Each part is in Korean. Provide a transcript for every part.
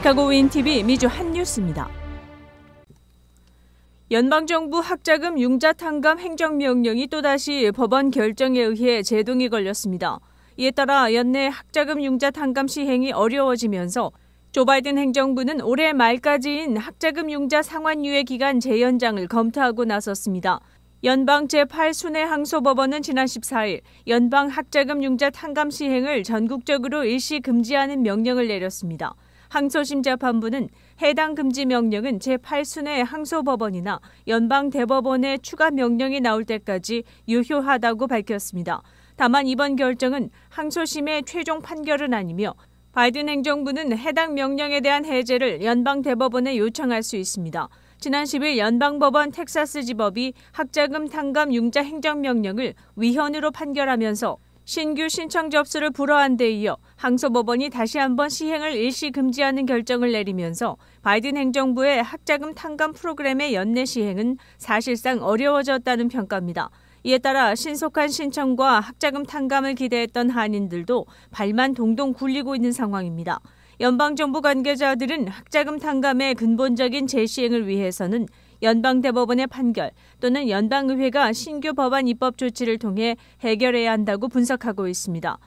시카고 윈TV 미주 한뉴스입니다. 연방정부 학자금 융자 탕감 행정명령이 또다시 법원 결정에 의해 제동이 걸렸습니다. 이에 따라 연내 학자금 융자 탕감 시행이 어려워지면서 조 바이든 행정부는 올해 말까지인 학자금 융자 상환유예 기간 재연장을 검토하고 나섰습니다. 연방 제8순회 항소법원은 지난 14일 연방 학자금 융자 탕감 시행을 전국적으로 일시 금지하는 명령을 내렸습니다. 항소심 재판부는 해당 금지 명령은 제8순회 항소법원이나 연방대법원의 추가 명령이 나올 때까지 유효하다고 밝혔습니다. 다만 이번 결정은 항소심의 최종 판결은 아니며 바이든 행정부는 해당 명령에 대한 해제를 연방대법원에 요청할 수 있습니다. 지난 10일 연방법원 텍사스지법이 학자금 탕감 융자 행정명령을 위헌으로 판결하면서 신규 신청 접수를 불허한 데 이어 항소법원이 다시 한번 시행을 일시 금지하는 결정을 내리면서 바이든 행정부의 학자금 탕감 프로그램의 연내 시행은 사실상 어려워졌다는 평가입니다. 이에 따라 신속한 신청과 학자금 탕감을 기대했던 한인들도 발만 동동 굴리고 있는 상황입니다. 연방정부 관계자들은 학자금 탕감의 근본적인 재시행을 위해서는 연방대법원의 판결 또는 연방의회가 신규 법안 입법 조치를 통해 해결해야 한다고 분석하고 있습니다.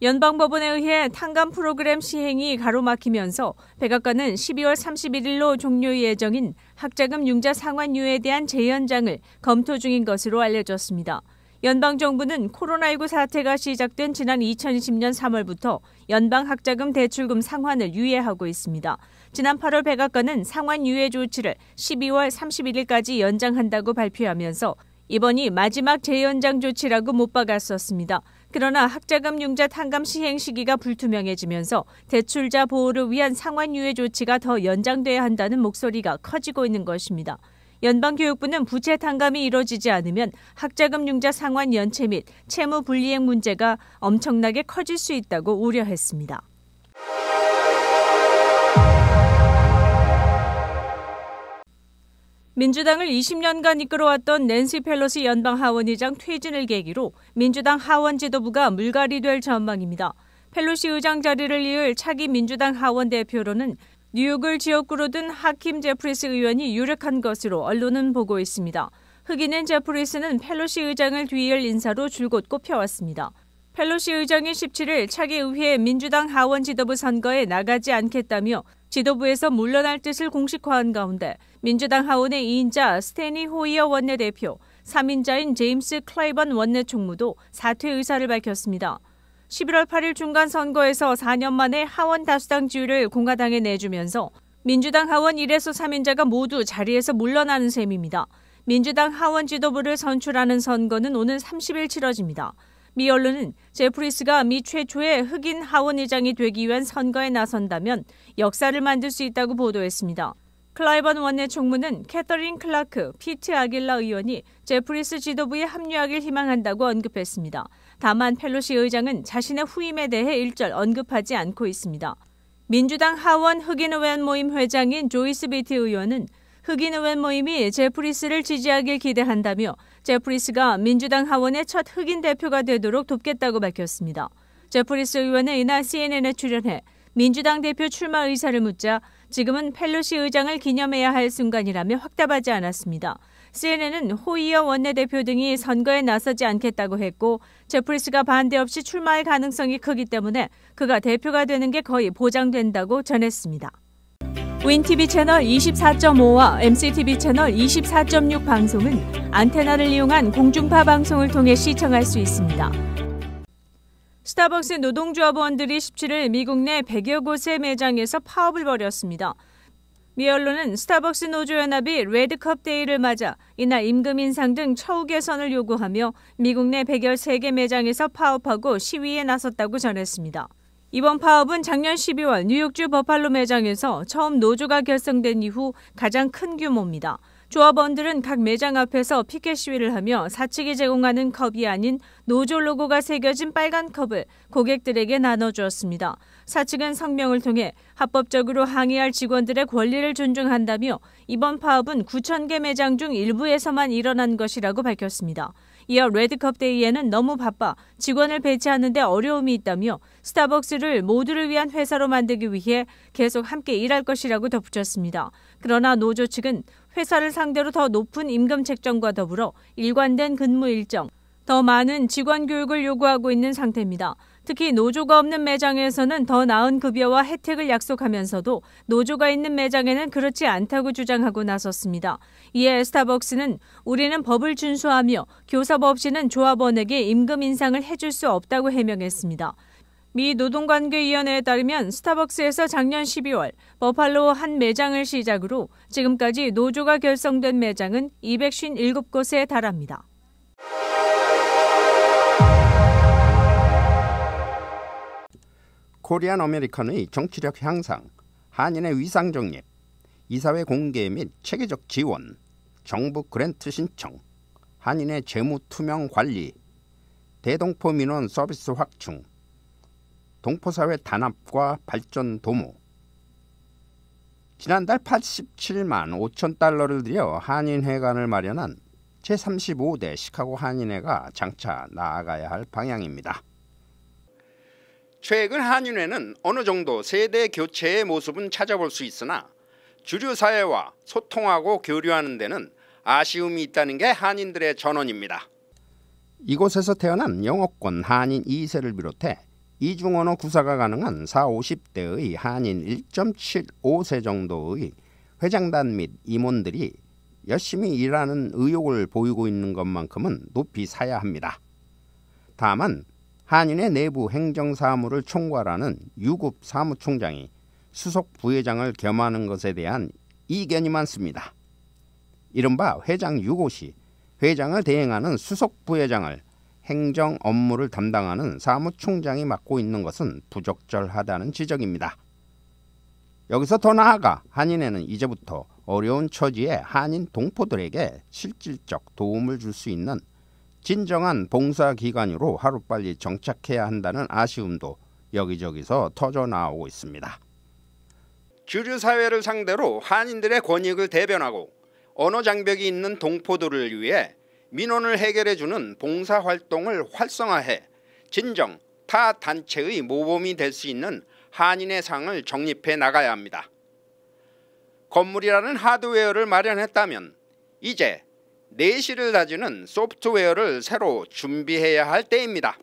연방법원에 의해 탕감 프로그램 시행이 가로막히면서 백악관은 12월 31일로 종료 예정인 학자금 융자 상환유예에 대한 재연장을 검토 중인 것으로 알려졌습니다. 연방정부는 코로나19 사태가 시작된 지난 2020년 3월부터 연방학자금 대출금 상환을 유예하고 있습니다. 지난 8월 백악관은 상환 유예 조치를 12월 31일까지 연장한다고 발표하면서 이번이 마지막 재연장 조치라고 못 박았었습니다. 그러나 학자금 융자 탕감 시행 시기가 불투명해지면서 대출자 보호를 위한 상환 유예 조치가 더 연장돼야 한다는 목소리가 커지고 있는 것입니다. 연방교육부는 부채 탕감이 이뤄지지 않으면 학자금 융자 상환 연체 및 채무 불이행 문제가 엄청나게 커질 수 있다고 우려했습니다. 민주당을 20년간 이끌어왔던 낸시 펠로시 연방 하원의장 퇴진을 계기로 민주당 하원 지도부가 물갈이 될 전망입니다. 펠로시 의장 자리를 이을 차기 민주당 하원 대표로는 뉴욕을 지역구로 둔 하킴 제프리스 의원이 유력한 것으로 언론은 보고 있습니다. 흑인인 제프리스는 펠로시 의장을 뒤이을 인사로 줄곧 꼽혀왔습니다. 펠로시 의장이 17일 차기 의회 민주당 하원 지도부 선거에 나가지 않겠다며 지도부에서 물러날 뜻을 공식화한 가운데 민주당 하원의 2인자 스테니 호이어 원내대표, 3인자인 제임스 클레이번 원내총무도 사퇴 의사를 밝혔습니다. 11월 8일 중간선거에서 4년 만에 하원 다수당 지위를 공화당에 내주면서 민주당 하원 1에서 3인자가 모두 자리에서 물러나는 셈입니다. 민주당 하원 지도부를 선출하는 선거는 오는 30일 치러집니다. 미 언론은 제프리스가 미 최초의 흑인 하원의장이 되기 위한 선거에 나선다면 역사를 만들 수 있다고 보도했습니다. 클라이번 원내총무는 캐서린 클라크, 피트 아길라 의원이 제프리스 지도부에 합류하길 희망한다고 언급했습니다. 다만 펠로시 의장은 자신의 후임에 대해 일절 언급하지 않고 있습니다. 민주당 하원 흑인 의원 모임 회장인 조이스 비티 의원은 흑인 의원 모임이 제프리스를 지지하길 기대한다며 제프리스가 민주당 하원의 첫 흑인 대표가 되도록 돕겠다고 밝혔습니다. 제프리스 의원은 이날 CNN에 출연해 민주당 대표 출마 의사를 묻자 지금은 펠로시 의장을 기념해야 할 순간이라며 확답하지 않았습니다. CNN은 호이어 원내대표 등이 선거에 나서지 않겠다고 했고 제프리스가 반대 없이 출마할 가능성이 크기 때문에 그가 대표가 되는 게 거의 보장된다고 전했습니다. 윈TV 채널 24.5와 MCTV 채널 24.6 방송은 안테나를 이용한 공중파 방송을 통해 시청할 수 있습니다. 스타벅스 노동조합원들이 17일 미국 내 100여 곳의 매장에서 파업을 벌였습니다. 미 언론은 스타벅스 노조연합이 레드컵 데이를 맞아 이날 임금 인상 등 처우 개선을 요구하며 미국 내 113개 매장에서 파업하고 시위에 나섰다고 전했습니다. 이번 파업은 작년 12월 뉴욕주 버팔로 매장에서 처음 노조가 결성된 이후 가장 큰 규모입니다. 조합원들은 각 매장 앞에서 피켓 시위를 하며 사측이 제공하는 컵이 아닌 노조 로고가 새겨진 빨간 컵을 고객들에게 나눠주었습니다. 사측은 성명을 통해 합법적으로 항의할 직원들의 권리를 존중한다며 이번 파업은 9,000개 매장 중 일부에서만 일어난 것이라고 밝혔습니다. 이어 레드컵데이에는 너무 바빠 직원을 배치하는 데 어려움이 있다며 스타벅스를 모두를 위한 회사로 만들기 위해 계속 함께 일할 것이라고 덧붙였습니다. 그러나 노조 측은 회사를 상대로 더 높은 임금 책정과 더불어 일관된 근무 일정, 더 많은 직원 교육을 요구하고 있는 상태입니다. 특히 노조가 없는 매장에서는 더 나은 급여와 혜택을 약속하면서도 노조가 있는 매장에는 그렇지 않다고 주장하고 나섰습니다. 이에 스타벅스는 우리는 법을 준수하며 교섭 없이는 조합원에게 임금 인상을 해줄 수 없다고 해명했습니다. 미 노동관계위원회에 따르면 스타벅스에서 작년 12월 버팔로 한 매장을 시작으로 지금까지 노조가 결성된 매장은 257곳에 달합니다. 코리안 아메리칸의 정치력 향상, 한인의 위상 정립, 이사회 공개 및 체계적 지원, 정부 그랜트 신청, 한인의 재무 투명 관리, 대동포 민원 서비스 확충, 동포사회 단합과 발전 도모. 지난달 87만 5천 달러를 들여 한인회관을 마련한 제35대 시카고 한인회가 장차 나아가야 할 방향입니다. 최근 한인회는 어느 정도 세대 교체의 모습은 찾아볼 수 있으나 주류 사회와 소통하고 교류하는 데는 아쉬움이 있다는 게 한인들의 전언입니다. 이곳에서 태어난 영어권 한인 2세를 비롯해 이중언어 구사가 가능한 40, 50대의 한인 1.75세 정도의 회장단 및 임원들이 열심히 일하는 의욕을 보이고 있는 것만큼은 높이 사야 합니다. 다만 한인의 내부 행정사무를 총괄하는 유급 사무총장이 수석 부회장을 겸하는 것에 대한 이견이 많습니다. 이른바 회장 유고시, 회장을 대행하는 수석 부회장을 행정 업무를 담당하는 사무총장이 맡고 있는 것은 부적절하다는 지적입니다. 여기서 더 나아가 한인회는 이제부터 어려운 처지의 한인 동포들에게 실질적 도움을 줄 수 있는 진정한 봉사기관으로 하루빨리 정착해야 한다는 아쉬움도 여기저기서 터져나오고 있습니다. 주류사회를 상대로 한인들의 권익을 대변하고 언어 장벽이 있는 동포들을 위해 민원을 해결해주는 봉사활동을 활성화해 진정 타 단체의 모범이 될 수 있는 한인의 상을 정립해 나가야 합니다. 건물이라는 하드웨어를 마련했다면 이제 내실을 다지는 소프트웨어를 새로 준비해야 할 때입니다.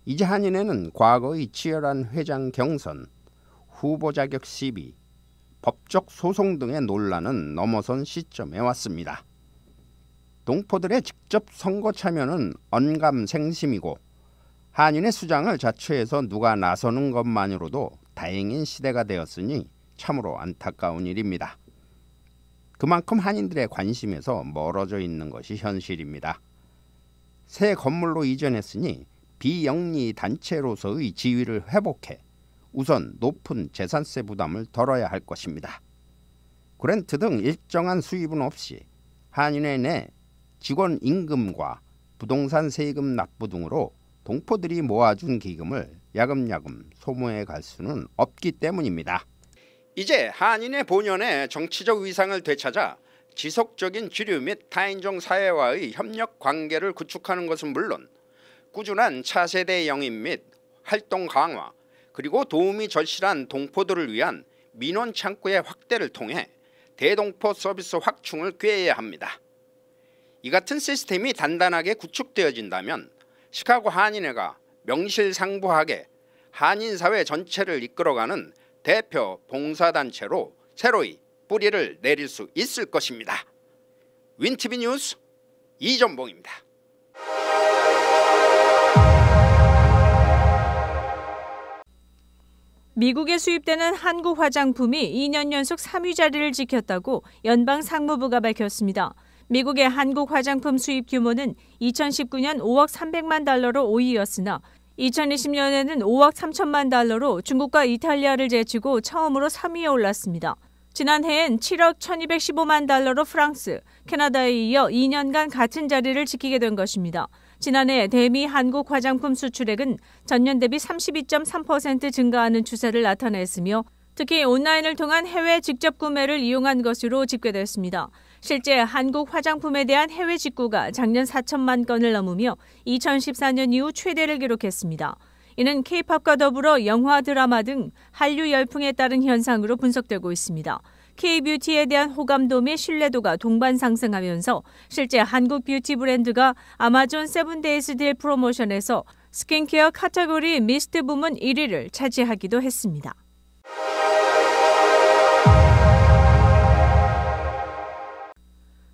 이제 한인회는 과거의 치열한 회장 경선, 후보 자격 시비, 법적 소송 등의 논란은 넘어선 시점에 왔습니다. 동포들의 직접 선거 참여는 언감생심이고 한인의 수장을 자처해서 누가 나서는 것만으로도 다행인 시대가 되었으니 참으로 안타까운 일입니다. 그만큼 한인들의 관심에서 멀어져 있는 것이 현실입니다. 새 건물로 이전했으니 비영리 단체로서의 지위를 회복해 우선 높은 재산세 부담을 덜어야 할 것입니다. 그랜트 등 일정한 수입은 없이 한인회 내 직원 임금과 부동산 세금 납부 등으로 동포들이 모아준 기금을 야금야금 소모해 갈 수는 없기 때문입니다. 이제 한인의 본연의 정치적 위상을 되찾아 지속적인 주류 및 타인종 사회와의 협력 관계를 구축하는 것은 물론 꾸준한 차세대 영입 및 활동 강화, 그리고 도움이 절실한 동포들을 위한 민원 창구의 확대를 통해 대동포 서비스 확충을 꾀해야 합니다. 이 같은 시스템이 단단하게 구축되어진다면 시카고 한인회가 명실상부하게 한인사회 전체를 이끌어가는 대표 봉사단체로 새로이 뿌리를 내릴 수 있을 것입니다. 윈티비 뉴스 이전봉입니다. 미국에 수입되는 한국 화장품이 2년 연속 3위 자리를 지켰다고 연방 상무부가 밝혔습니다. 미국의 한국 화장품 수입 규모는 2019년 5억 300만 달러로 5위였으나 2020년에는 5억 3천만 달러로 중국과 이탈리아를 제치고 처음으로 3위에 올랐습니다. 지난해엔 7억 1215만 달러로 프랑스, 캐나다에 이어 2년간 같은 자리를 지키게 된 것입니다. 지난해 대미 한국 화장품 수출액은 전년 대비 32.3% 증가하는 추세를 나타냈으며 특히 온라인을 통한 해외 직접 구매를 이용한 것으로 집계됐습니다. 실제 한국 화장품에 대한 해외 직구가 작년 4천만 건을 넘으며 2014년 이후 최대를 기록했습니다. 이는 K-팝과 더불어 영화, 드라마 등 한류 열풍에 따른 현상으로 분석되고 있습니다. K-뷰티에 대한 호감도 및 신뢰도가 동반 상승하면서 실제 한국 뷰티 브랜드가 아마존 세븐데이즈 딜 프로모션에서 스킨케어 카테고리 미스트 부문 1위를 차지하기도 했습니다.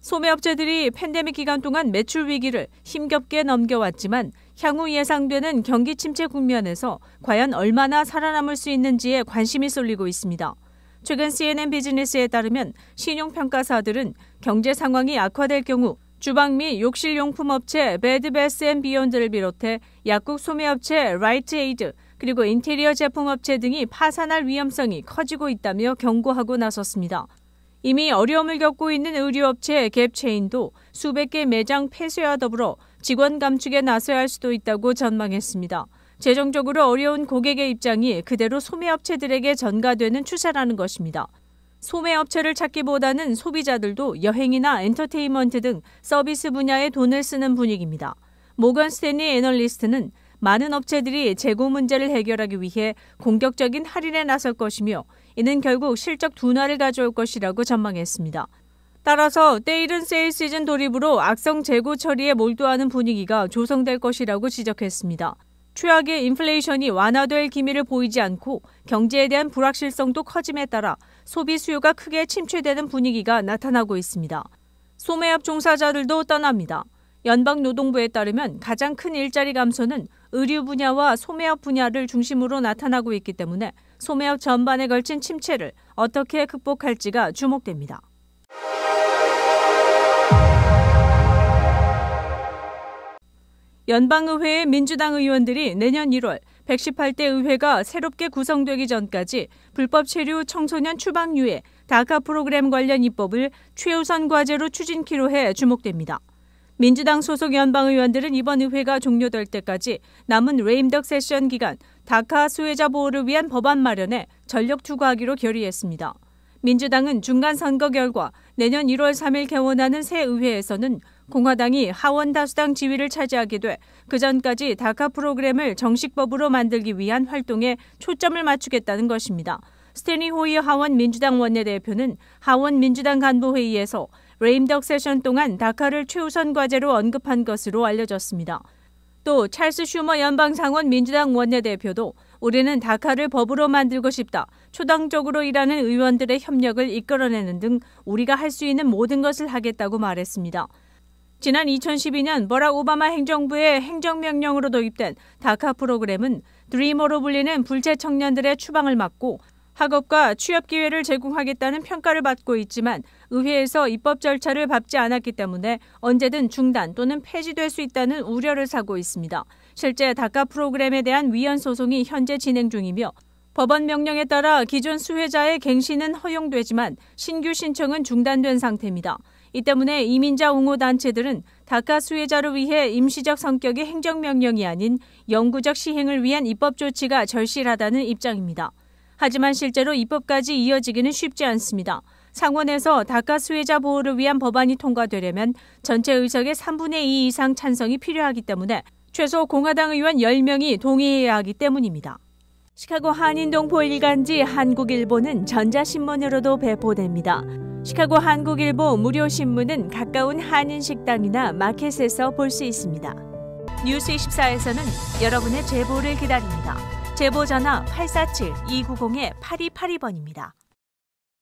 소매업체들이 팬데믹 기간 동안 매출 위기를 힘겹게 넘겨왔지만 향후 예상되는 경기 침체 국면에서 과연 얼마나 살아남을 수 있는지에 관심이 쏠리고 있습니다. 최근 CNN 비즈니스에 따르면 신용평가사들은 경제 상황이 악화될 경우 주방 및 욕실용품 업체 베드 베스 앤 비욘드를 비롯해 약국 소매업체 라이트 에이드 그리고 인테리어 제품 업체 등이 파산할 위험성이 커지고 있다며 경고하고 나섰습니다. 이미 어려움을 겪고 있는 의류업체 갭체인도 수백 개 매장 폐쇄와 더불어 직원 감축에 나서야 할 수도 있다고 전망했습니다. 재정적으로 어려운 고객의 입장이 그대로 소매업체들에게 전가되는 추세라는 것입니다. 소매업체를 찾기보다는 소비자들도 여행이나 엔터테인먼트 등 서비스 분야에 돈을 쓰는 분위기입니다. 모건 스탠리 애널리스트는 많은 업체들이 재고 문제를 해결하기 위해 공격적인 할인에 나설 것이며 이는 결국 실적 둔화를 가져올 것이라고 전망했습니다. 따라서 때이른 세일 시즌 돌입으로 악성 재고 처리에 몰두하는 분위기가 조성될 것이라고 지적했습니다. 최악의 인플레이션이 완화될 기미를 보이지 않고 경제에 대한 불확실성도 커짐에 따라 소비 수요가 크게 침체되는 분위기가 나타나고 있습니다. 소매업 종사자들도 떠납니다. 연방노동부에 따르면 가장 큰 일자리 감소는 의류 분야와 소매업 분야를 중심으로 나타나고 있기 때문에 소매업 전반에 걸친 침체를 어떻게 극복할지가 주목됩니다. 연방의회의 민주당 의원들이 내년 1월 118대 의회가 새롭게 구성되기 전까지 불법 체류 청소년 추방 유예 다카 프로그램 관련 입법을 최우선 과제로 추진키로 해 주목됩니다. 민주당 소속 연방의원들은 이번 의회가 종료될 때까지 남은 레임덕 세션 기간 다카 수혜자 보호를 위한 법안 마련에 전력 투구하기로 결의했습니다. 민주당은 중간 선거 결과 내년 1월 3일 개원하는 새 의회에서는 공화당이 하원 다수당 지위를 차지하게 돼 그전까지 다카 프로그램을 정식법으로 만들기 위한 활동에 초점을 맞추겠다는 것입니다. 스테니 호이어 하원 민주당 원내대표는 하원 민주당 간부회의에서 레임덕 세션 동안 다카를 최우선 과제로 언급한 것으로 알려졌습니다. 또 찰스 슈머 연방상원 민주당 원내대표도 우리는 다카를 법으로 만들고 싶다. 초당적으로 일하는 의원들의 협력을 이끌어내는 등 우리가 할 수 있는 모든 것을 하겠다고 말했습니다. 지난 2012년 버락 오바마 행정부의 행정명령으로 도입된 다카 프로그램은 드리머로 불리는 불체 청년들의 추방을 막고 학업과 취업 기회를 제공하겠다는 평가를 받고 있지만 의회에서 입법 절차를 밟지 않았기 때문에 언제든 중단 또는 폐지될 수 있다는 우려를 사고 있습니다. 실제 다카 프로그램에 대한 위헌 소송이 현재 진행 중이며 법원 명령에 따라 기존 수혜자의 갱신은 허용되지만 신규 신청은 중단된 상태입니다. 이 때문에 이민자 옹호 단체들은 다카 수혜자를 위해 임시적 성격의 행정명령이 아닌 영구적 시행을 위한 입법 조치가 절실하다는 입장입니다. 하지만 실제로 입법까지 이어지기는 쉽지 않습니다. 상원에서 다카 수혜자 보호를 위한 법안이 통과되려면 전체 의석의 3분의 2 이상 찬성이 필요하기 때문에 최소 공화당 의원 10명이 동의해야 하기 때문입니다. 시카고 한인동포 일간지 한국일보는 전자신문으로도 배포됩니다. 시카고 한국일보 무료신문은 가까운 한인식당이나 마켓에서 볼 수 있습니다. 뉴스24에서는 여러분의 제보를 기다립니다. 제보 전화 847-290-8282번입니다.